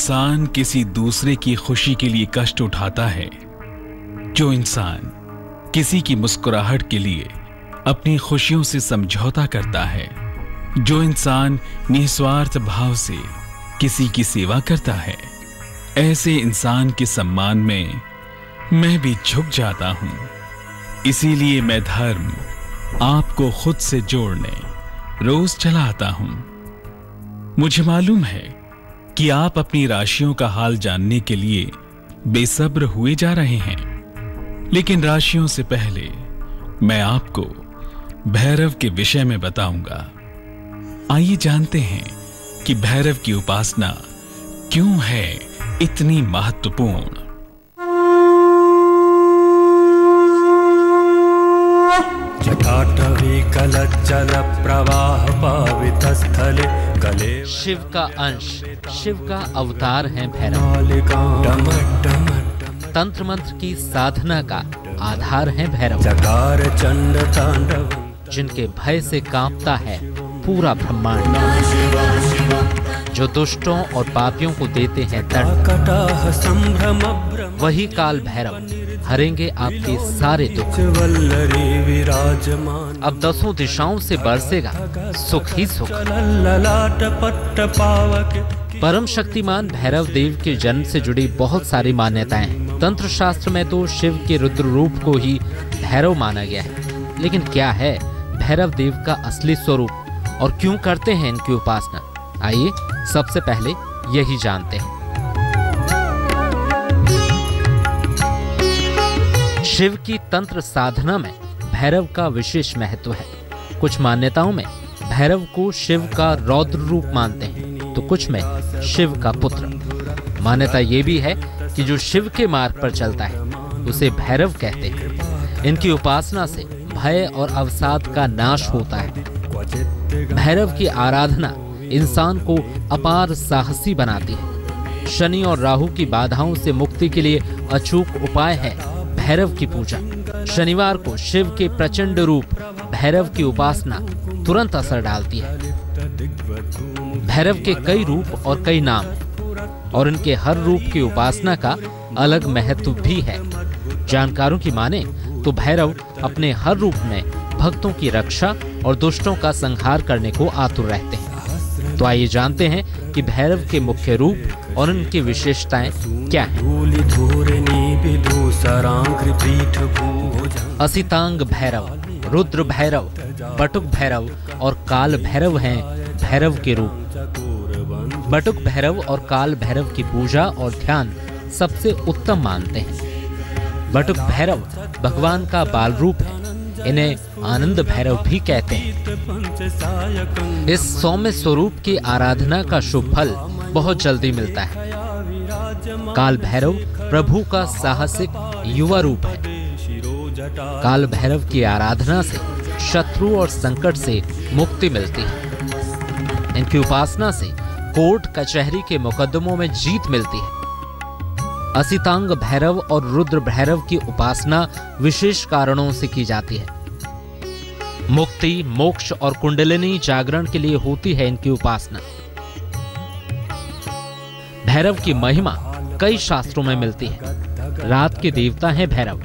इंसान किसी दूसरे की खुशी के लिए कष्ट उठाता है, जो इंसान किसी की मुस्कुराहट के लिए अपनी खुशियों से समझौता करता है, जो इंसान निस्वार्थ भाव से किसी की सेवा करता है, ऐसे इंसान के सम्मान में मैं भी झुक जाता हूं। इसीलिए मैं धर्म आपको खुद से जोड़ने रोज चला आता हूं। मुझे मालूम है कि आप अपनी राशियों का हाल जानने के लिए बेसब्र हुए जा रहे हैं, लेकिन राशियों से पहले मैं आपको भैरव के विषय में बताऊंगा। आइए जानते हैं कि भैरव की उपासना क्यों है इतनी महत्वपूर्ण। शिव का अंश, शिव का अवतार है भैरव। तंत्र मंत्र की साधना का आधार है भैरव, जिनके भय से कांपता है पूरा ब्रह्मांड, जो दुष्टों और पापियों को देते हैं दंड। वही काल भैरव हरेंगे आपके सारे दुख। अब 10 दिशाओं से बरसेगा सुख ही सुख। परम शक्तिमान भैरव देव के जन्म से जुड़ी बहुत सारी मान्यताएं हैं। तंत्र शास्त्र में तो शिव के रुद्र रूप को ही भैरव माना गया है, लेकिन क्या है भैरव देव का असली स्वरूप और क्यों करते हैं इनकी उपासना? आइए सबसे पहले यही जानते हैं। शिव की तंत्र साधना में भैरव का विशेष महत्व है। कुछ मान्यताओं में भैरव को शिव का रौद्र रूप मानते हैं, तो कुछ में शिव का पुत्र। मान्यता ये भी है कि जो शिव के मार्ग पर चलता है उसे भैरव कहते हैं। इनकी उपासना से भय और अवसाद का नाश होता है। भैरव की आराधना इंसान को अपार साहसी बनाती है। शनि और राहु की बाधाओं से मुक्ति के लिए अचूक उपाय है भैरव की पूजा। शनिवार को शिव के प्रचंड रूप भैरव की उपासना तुरंत असर डालती है। भैरव के कई रूप और कई नाम हैं, और इनके हर रूप की उपासना का अलग महत्व भी है। जानकारों की माने तो भैरव अपने हर रूप में भक्तों की रक्षा और दुष्टों का संहार करने को आतुर रहते हैं। तो आइए जानते हैं कि भैरव के मुख्य रूप और उनकी विशेषताएं क्या हैं। असितांग भैरव, रुद्र भैरव, बटुक भैरव और काल भैरव हैं भैरव के रूप। बटुक भैरव और काल भैरव की पूजा और ध्यान सबसे उत्तम मानते हैं। बटुक भैरव भगवान का बाल रूप है। इन्हें आनंद भैरव भी कहते हैं। इस सौम्य स्वरूप की आराधना का शुभ फल बहुत जल्दी मिलता है। काल भैरव प्रभु का साहसिक युवा रूप है। काल भैरव की आराधना से शत्रु और संकट से मुक्ति मिलती है। इनकी उपासना से कोर्ट कचहरी के मुकदमों में जीत मिलती है। असितांग भैरव और रुद्र भैरव की उपासना विशेष कारणों से की जाती है। मुक्ति, मोक्ष और कुंडलिनी जागरण के लिए होती है इनकी उपासना। भैरव की महिमा कई शास्त्रों में मिलती है। रात के देवता हैं भैरव।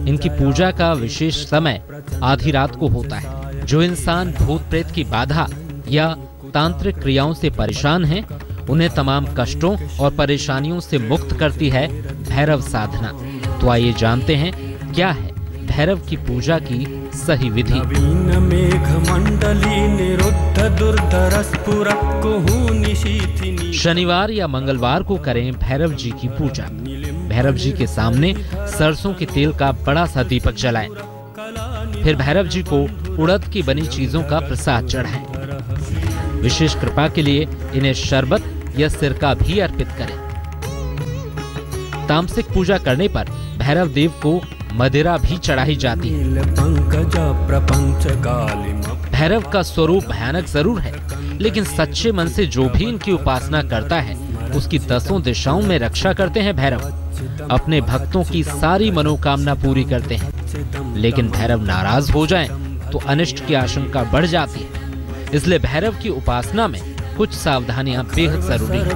इनकी पूजा का विशेष समय आधी रात को होता है। जो इंसान भूत प्रेत की बाधा या तांत्रिक क्रियाओं से परेशान हैं, उन्हें तमाम कष्टों और परेशानियों से मुक्त करती है भैरव साधना। तो आइए जानते हैं क्या है भैरव की पूजा की सही विधि। शनिवार या मंगलवार को करें भैरव जी की पूजा। भैरव जी के सामने सरसों के तेल का बड़ा सा दीपक जलाएं। फिर भैरव जी को उड़द की बनी चीजों का प्रसाद चढ़ाएं। विशेष कृपा के लिए इन्हें शरबत या सिरका भी अर्पित करें। तामसिक पूजा करने पर भैरव देव को मदिरा भी चढ़ाई जाती है। भैरव का स्वरूप भयानक जरूर है, लेकिन सच्चे मन से जो भी इनकी उपासना करता है उसकी 10 दिशाओं में रक्षा करते हैं भैरव। अपने भक्तों की सारी मनोकामना पूरी करते हैं। लेकिन भैरव नाराज हो जाएं तो अनिष्ट की आशंका बढ़ जाती है। इसलिए भैरव की उपासना में कुछ सावधानियां बेहद जरूरी हैं।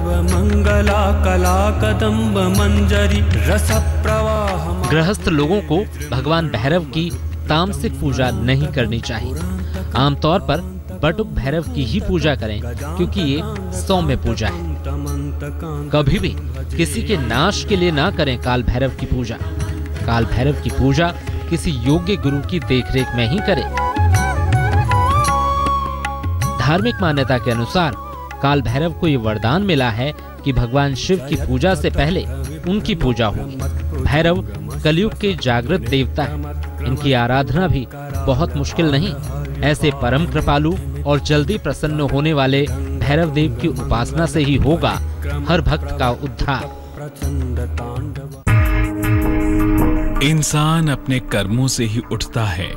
गृहस्थ लोगों को भगवान भैरव की तामसिक पूजा नहीं करनी चाहिए। आमतौर पर बटुक भैरव की ही पूजा करें, क्योंकि ये सौम्य पूजा है। कभी भी किसी के नाश के लिए ना करें काल भैरव की पूजा। काल भैरव की पूजा किसी योग्य गुरु की देखरेख में ही करें। धार्मिक मान्यता के अनुसार काल भैरव को ये वरदान मिला है कि भगवान शिव की पूजा से पहले उनकी पूजा होगी। भैरव कलयुग के जागृत देवता हैं। इनकी आराधना भी बहुत मुश्किल नहीं। ऐसे परम कृपालु और जल्दी प्रसन्न होने वाले भैरव देव की उपासना से ही होगा हर भक्त का उद्धार। इंसान अपने कर्मों से ही उठता है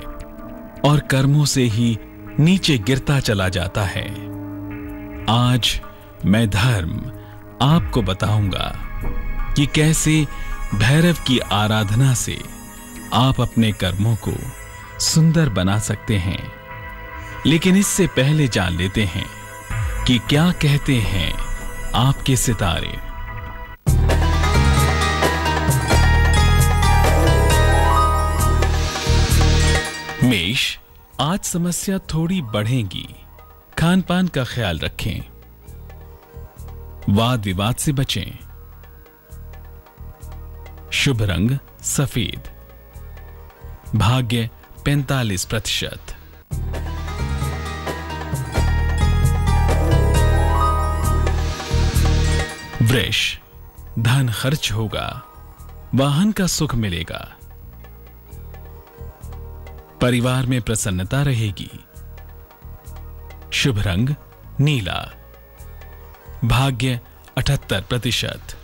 और कर्मों से ही नीचे गिरता चला जाता है। आज मैं धर्म आपको बताऊंगा कि कैसे भैरव की आराधना से आप अपने कर्मों को सुंदर बना सकते हैं। लेकिन इससे पहले जान लेते हैं कि क्या कहते हैं आपके सितारे। मेष, आज समस्या थोड़ी बढ़ेगी। खान पान का ख्याल रखें। वाद विवाद से बचें। शुभ रंग सफेद। भाग्य 45%। वृष, धन खर्च होगा। वाहन का सुख मिलेगा। परिवार में प्रसन्नता रहेगी। शुभ रंग नीला। भाग्य 78%।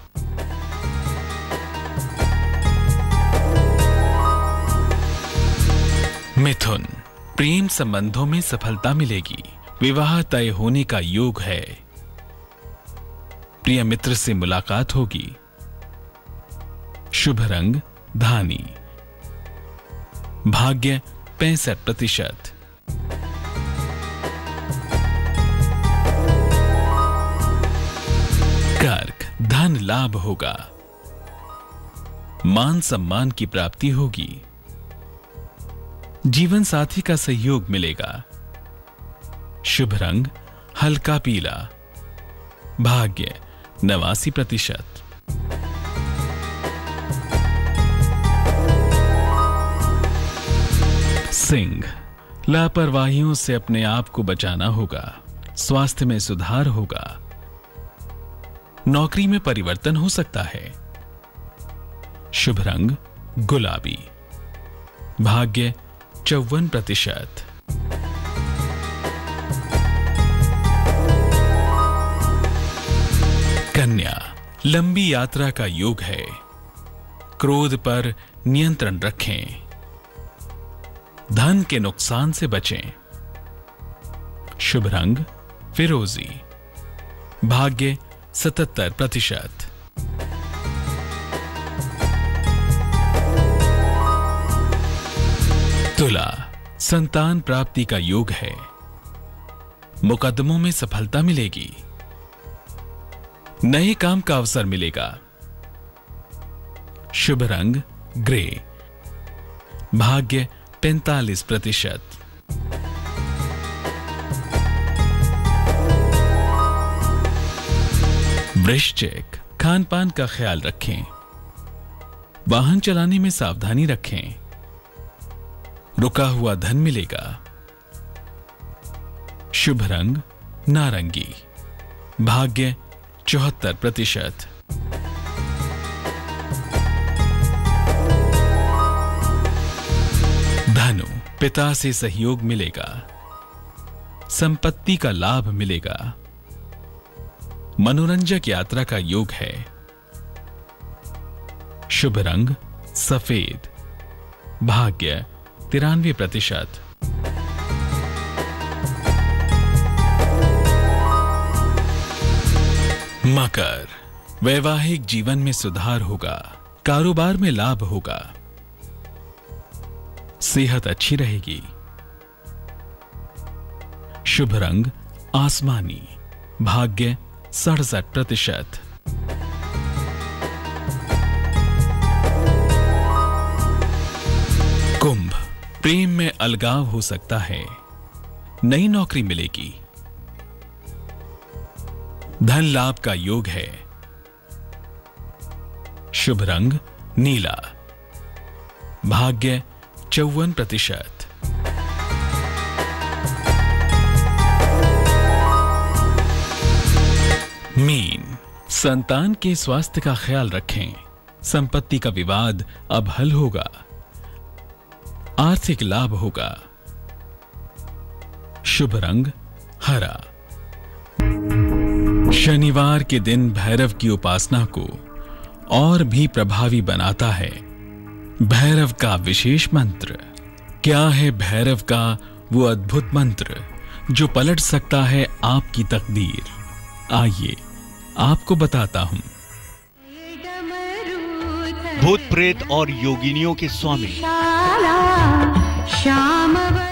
मिथुन, प्रेम संबंधों में सफलता मिलेगी। विवाह तय होने का योग है। प्रिय मित्र से मुलाकात होगी। शुभ रंग धानी। भाग्य 65%। कर्क, धन लाभ होगा। मान सम्मान की प्राप्ति होगी। जीवन साथी का सहयोग मिलेगा। शुभ रंग हल्का पीला। भाग्य 89%। सिंह, लापरवाहियों से अपने आप को बचाना होगा। स्वास्थ्य में सुधार होगा। नौकरी में परिवर्तन हो सकता है। शुभ रंग गुलाबी। भाग्य 54%। कन्या, लंबी यात्रा का योग है। क्रोध पर नियंत्रण रखें। धन के नुकसान से बचें। शुभ रंग फिरोजी। भाग्य 77%। तुला, संतान प्राप्ति का योग है। मुकदमों में सफलता मिलेगी। नए काम का अवसर मिलेगा। शुभ रंग ग्रे। भाग्य 45%। वृश्चिक, खान पान का ख्याल रखें। वाहन चलाने में सावधानी रखें। रुका हुआ धन मिलेगा। शुभ रंग नारंगी। भाग्य 74%। धनु, पिता से सहयोग मिलेगा। संपत्ति का लाभ मिलेगा। मनोरंजक यात्रा का योग है। शुभ रंग सफेद। भाग्य 93%। मकर, वैवाहिक जीवन में सुधार होगा। कारोबार में लाभ होगा। सेहत अच्छी रहेगी। शुभ रंग आसमानी। भाग्य 67%। कुंभ, प्रेम में अलगाव हो सकता है, नई नौकरी मिलेगी, धन लाभ का योग है, शुभ रंग नीला, भाग्य 54%। मीन, संतान के स्वास्थ्य का ख्याल रखें, संपत्ति का विवाद अब हल होगा, आर्थिक लाभ होगा, शुभ रंग हरा। शनिवार के दिन भैरव की उपासना को और भी प्रभावी बनाता है भैरव का विशेष मंत्र। क्या है भैरव का वो अद्भुत मंत्र जो पलट सकता है आपकी तकदीर? आइए आपको बताता हूं। भूत प्रेत और योगिनियों के स्वामी,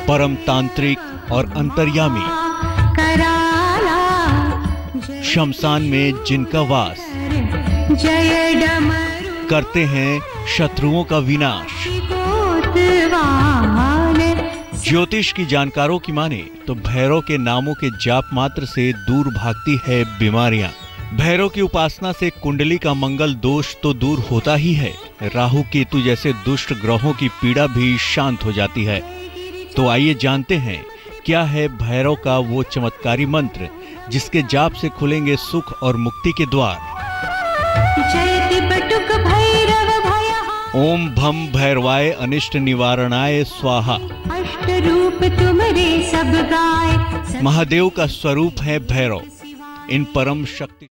परम तांत्रिक और अंतर्यामी, शमशान में जिनका वास, करते हैं शत्रुओं का विनाश। ज्योतिष की जानकारों की माने तो भैरव के नामों के जाप मात्र से दूर भागती है बीमारियां। भैरव की उपासना से कुंडली का मंगल दोष तो दूर होता ही है, राहु केतु जैसे दुष्ट ग्रहों की पीड़ा भी शांत हो जाती है। तो आइए जानते हैं क्या है भैरव का वो चमत्कारी मंत्र जिसके जाप से खुलेंगे सुख और मुक्ति के द्वार। ओम भम भैरवाय अनिष्ट निवारणाय स्वाहा। अष्ट रूप तुमरे सब गाय। महादेव का स्वरूप है भैरव। इन परम शक्ति